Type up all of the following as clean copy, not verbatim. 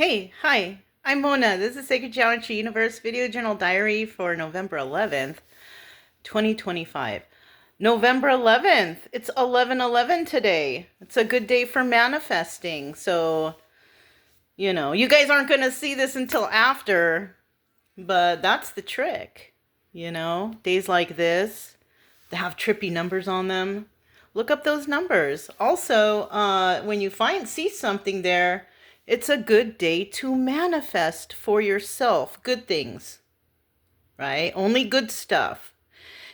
Hey, hi, I'm Mona. This is Sacred Geometry Universe Video Journal Diary for November 11th, 2025. November 11th. It's 11/11 today. It's a good day for manifesting. So, you guys aren't going to see this until after, but that's the trick. Days like this, they have trippy numbers on them. Look up those numbers. Also, when you see something there, it's a good day to manifest for yourself good things, right? Only good stuff.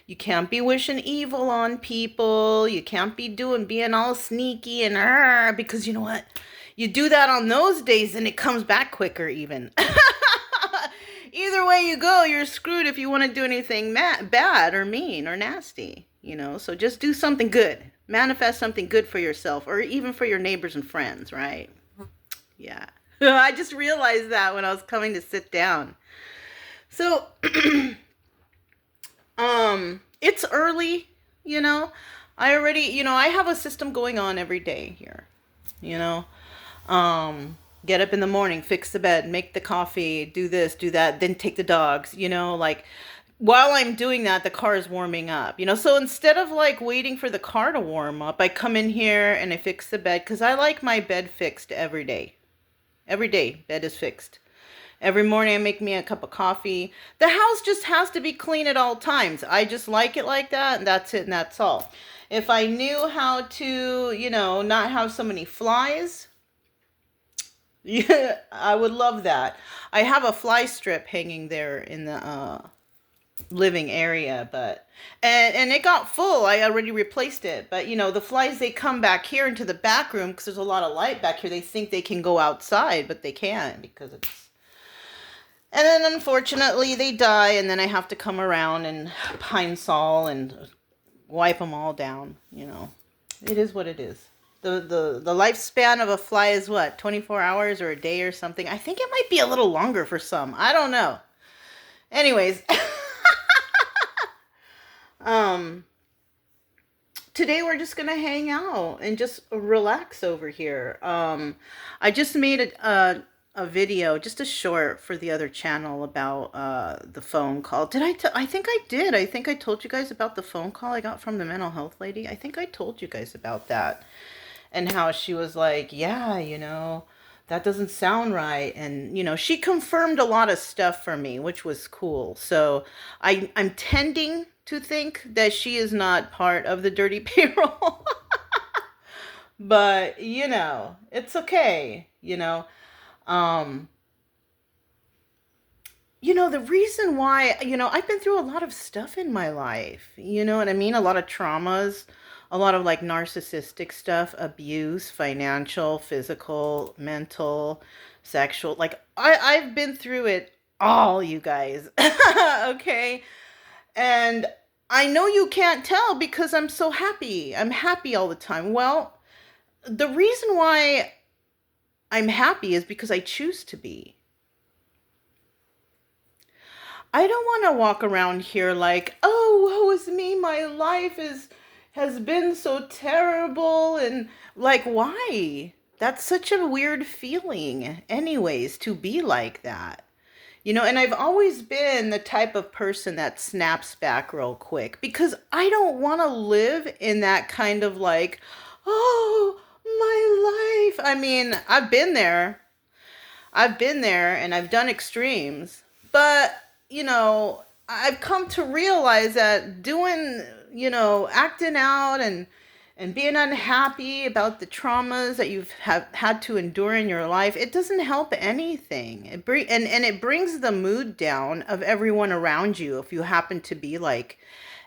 You can't be wishing evil on people. You can't be being all sneaky and because you know what? You do that on those days and it comes back quicker even. Either way you go, you're screwed if you want to do anything bad or mean or nasty, So just do something good. Manifest something good for yourself or even for your neighbors and friends, right? Yeah. I just realized that when I was coming to sit down. So, it's early, I have a system going on every day here, you know. Get up in the morning, fix the bed, make the coffee, do this, do that, then take the dogs, like while I'm doing that, the car is warming up, So instead of like waiting for the car to warm up, I come in here and I fix the bed because I like my bed fixed every day. Every day, bed is fixed. Every morning I make me a cup of coffee. The house just has to be clean at all times. I just like it like that, and that's it, and that's all. If I knew how to, not have so many flies, yeah, I would love that. I have a fly strip hanging there in the living area, but and it got full. I already replaced it, but the flies, they come back here into the back room because there's a lot of light back here. They think they can go outside, but they can't because it's. And then unfortunately they die, and then I have to come around and pine sol and wipe them all down. It is what it is. The lifespan of a fly is what, 24 hours or a day or something. I think it might be a little longer for some. I don't know. Anyways, today we're just gonna hang out and just relax over here. I just made a video, just a short for the other channel about the phone call. Did I think I did. I think I told you guys about the phone call I got from the mental health lady. I think I told you guys about that and how she was like, yeah, that doesn't sound right. And, she confirmed a lot of stuff for me, which was cool. So I'm tending to think that she is not part of the dirty payroll. But, it's okay, um, the reason why, I've been through a lot of stuff in my life. You know what I mean? A lot of traumas, a lot of like narcissistic stuff, abuse, financial, physical, mental, sexual. Like I've been through it all, you guys. Okay. And I know you can't tell because I'm so happy. I'm happy all the time. Well, the reason why I'm happy is because I choose to be. I don't want to walk around here like, oh, woe is me, my life has been so terrible, and like, why? That's such a weird feeling anyways, to be like that. And I've always been the type of person that snaps back real quick because I don't want to live in that kind of like, oh, my life. I mean, I've been there. And I've done extremes. But, I've come to realize that doing, acting out and being unhappy about the traumas that you've had to endure in your life, it doesn't help anything. And it brings the mood down of everyone around you if you happen to be like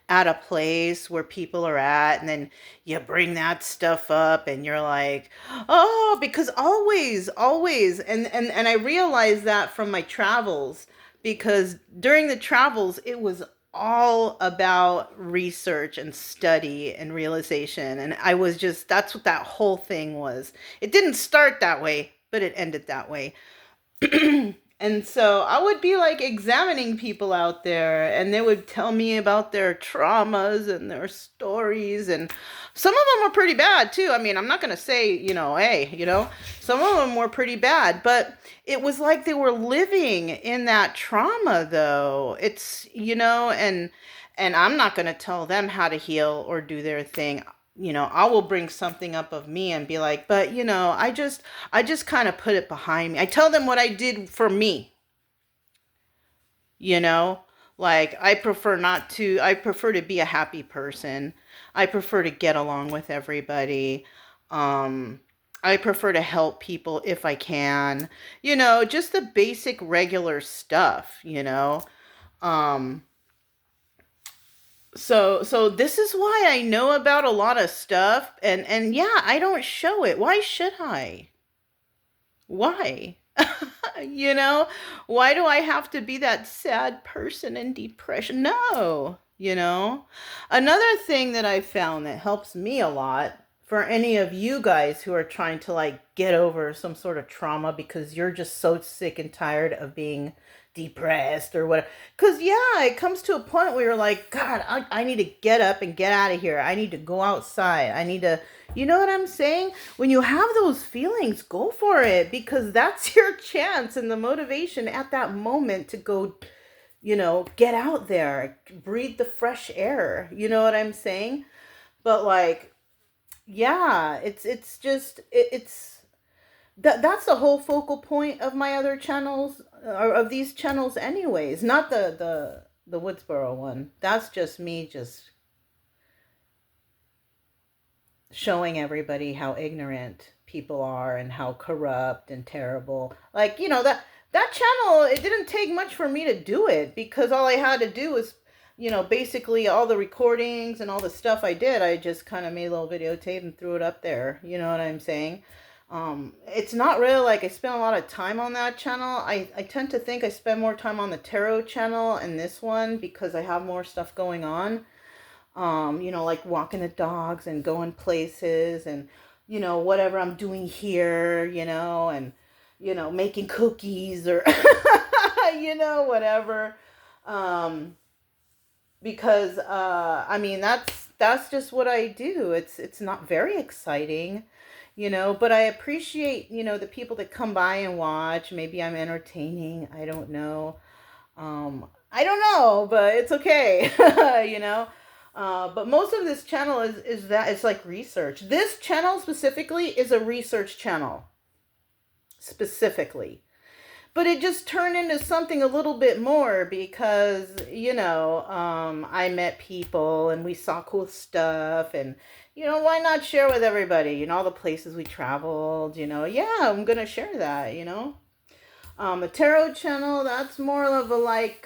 at a place where people are at, and then you bring that stuff up and you're like, oh, because always, and I realized that from my travels, because during the travels it was all about research and study and realization, and that's what that whole thing was. It didn't start that way, but it ended that way. And so I would be like examining people out there, and they would tell me about their traumas and their stories, and Some of them were pretty bad too. I mean, I'm not going to say, hey, some of them were pretty bad, but it was like they were living in that trauma though. It's, and I'm not going to tell them how to heal or do their thing. I will bring something up of me and be like, but I just kind of put it behind me. I tell them what I did for me, you know like I prefer to be a happy person. I prefer to get along with everybody. um I prefer to help people if I can, just the basic regular stuff. um so this is why I know about a lot of stuff, and yeah, I don't show it. Why should I? Why? you know, why do I have to be that sad person in depression? No, Another thing that I found that helps me a lot for any of you guys who are trying to like get over some sort of trauma because you're just so sick and tired of being depressed or whatever. Because, yeah, it comes to a point where you're like, God, I need to get up and get out of here. I need to go outside. I need to, you know what I'm saying? When you have those feelings, go for it, because that's your chance and the motivation at that moment to go, get out there, breathe the fresh air. You know what I'm saying? But like, yeah, it's just it's that's the whole focal point of my other channels, or of these channels anyways, not the Woodsboro one. That's just me just showing everybody how ignorant people are and how corrupt and terrible. Like, that channel, it didn't take much for me to do it, because all I had to do was, basically all the recordings and all the stuff I did, I just kind of made a little videotape and threw it up there. You know what I'm saying? It's not really like I spent a lot of time on that channel. I tend to think I spend more time on the tarot channel and this one because I have more stuff going on. Like walking the dogs and going places, and, whatever I'm doing here, and, making cookies or, whatever. Um, because, I mean, that's just what I do. It's not very exciting, but I appreciate, the people that come by and watch. Maybe I'm entertaining. I don't know. I don't know, but it's okay, But most of this channel is that it's like research. This channel specifically is a research channel, specifically. But it just turned into something a little bit more because, I met people and we saw cool stuff, and, why not share with everybody, all the places we traveled, yeah, I'm going to share that, The tarot channel, that's more of a like,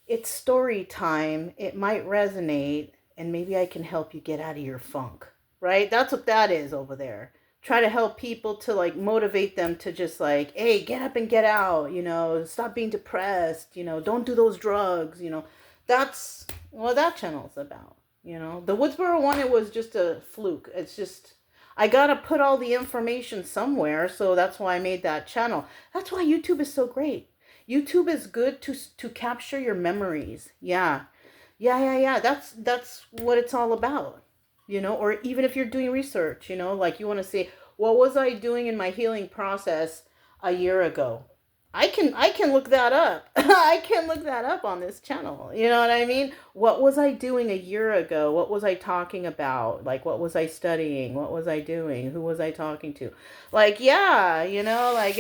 it's story time. It might resonate, and maybe I can help you get out of your funk, right? That's what that is over there. Try to help people to like motivate them to just like, hey, get up and get out, stop being depressed, don't do those drugs, That's what that channel's about, The Woodsboro one, it was just a fluke. It's just, I gotta put all the information somewhere, so that's why I made that channel. That's why YouTube is so great. YouTube is good to capture your memories. Yeah. Yeah. That's what it's all about. Or even if you're doing research, like you want to say, what was I doing in my healing process a year ago? I can look that up. I can look that up on this channel. You know what I mean? What was I doing a year ago? What was I talking about? Like, what was I studying? What was I doing? Who was I talking to? Like, yeah, like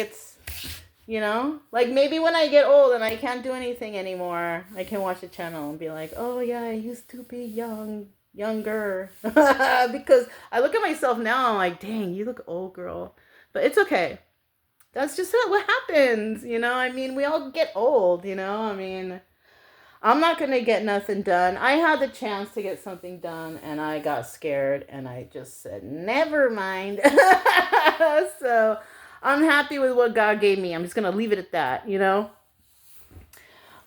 like maybe when I get old and I can't do anything anymore, I can watch the channel and be like, oh yeah, I used to be younger. Because I look at myself now, I'm like, dang, you look old, girl. But it's okay. That's just what happens, I mean, we all get old, I mean, I'm not going to get nothing done. I had the chance to get something done, and I got scared, and I just said, never mind. So I'm happy with what God gave me. I'm just going to leave it at that,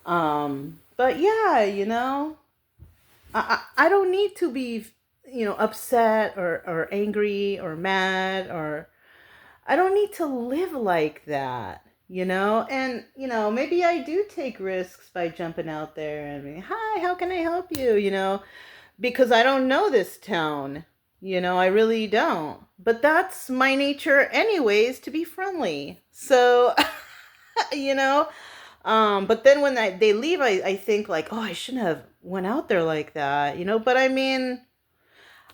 But yeah, I don't need to be, upset or angry or mad, or I don't need to live like that, And, maybe I do take risks by jumping out there and being, hi, how can I help you, because I don't know this town. You know, I really don't. But that's my nature anyways, to be friendly. So, you know, but then when they leave, I think like, oh, I shouldn't have went out there like that, you know. But I mean,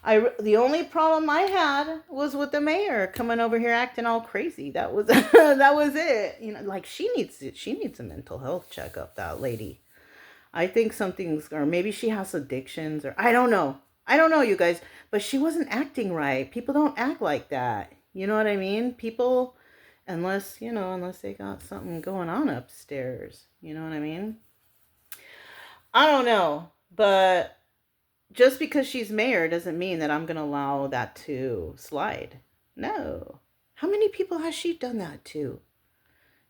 the only problem I had was with the mayor coming over here acting all crazy. That was that was it. You know, like she needs a mental health checkup. That lady. I think something's, or maybe she has addictions, or I don't know. I don't know, you guys. But she wasn't acting right. People don't act like that. You know what I mean? People, unless they got something going on upstairs. You know what I mean? I don't know, but just because she's mayor doesn't mean that I'm going to allow that to slide. No. How many people has she done that to?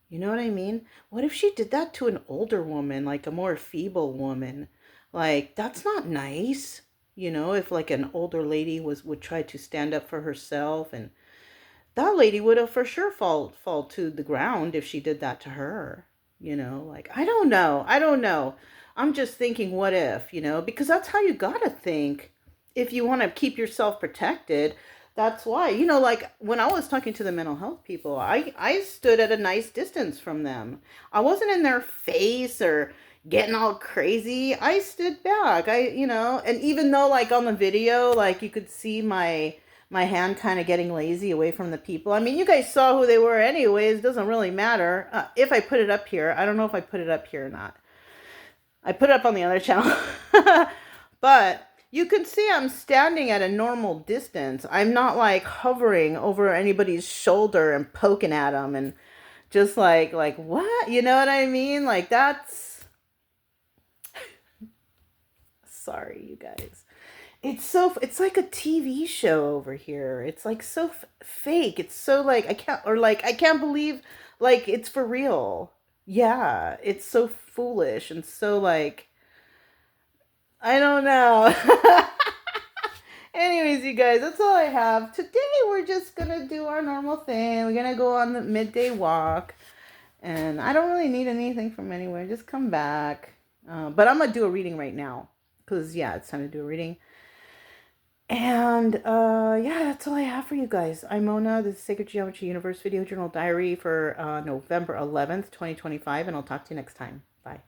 You know what I mean? What if she did that to an older woman, like a more feeble woman? Like, that's not nice. You know, if like an older lady would try to stand up for herself, and that lady would have for sure fall to the ground if she did that to her. You know, like I don't know. I don't know. I'm just thinking what if, because that's how you got to think if you want to keep yourself protected. That's why. Like when I was talking to the mental health people, I stood at a nice distance from them. I wasn't in their face or getting all crazy. I stood back. And even though like on the video, like you could see my hand kind of getting lazy away from the people. I mean, you guys saw who they were anyways. It doesn't really matter. If I put it up here, I don't know if I put it up here or not. I put it up on the other channel. But you can see I'm standing at a normal distance. I'm not like hovering over anybody's shoulder and poking at them and just like what? You know what I mean? Like that's sorry, you guys. It's like a TV show over here. It's like so fake. It's so like I can't believe like it's for real. Yeah, it's so foolish and so like I don't know. Anyways, you guys, that's all I have. Today we're just gonna do our normal thing. We're gonna go on the midday walk. And I don't really need anything from anywhere. Just come back. But I'm gonna do a reading right now. Because yeah, it's time to do a reading. And yeah, that's all I have for you guys. I'm Mona, the Sacred Geometry Universe Video Journal Diary for November 11th, 2025, and I'll talk to you next time. Bye.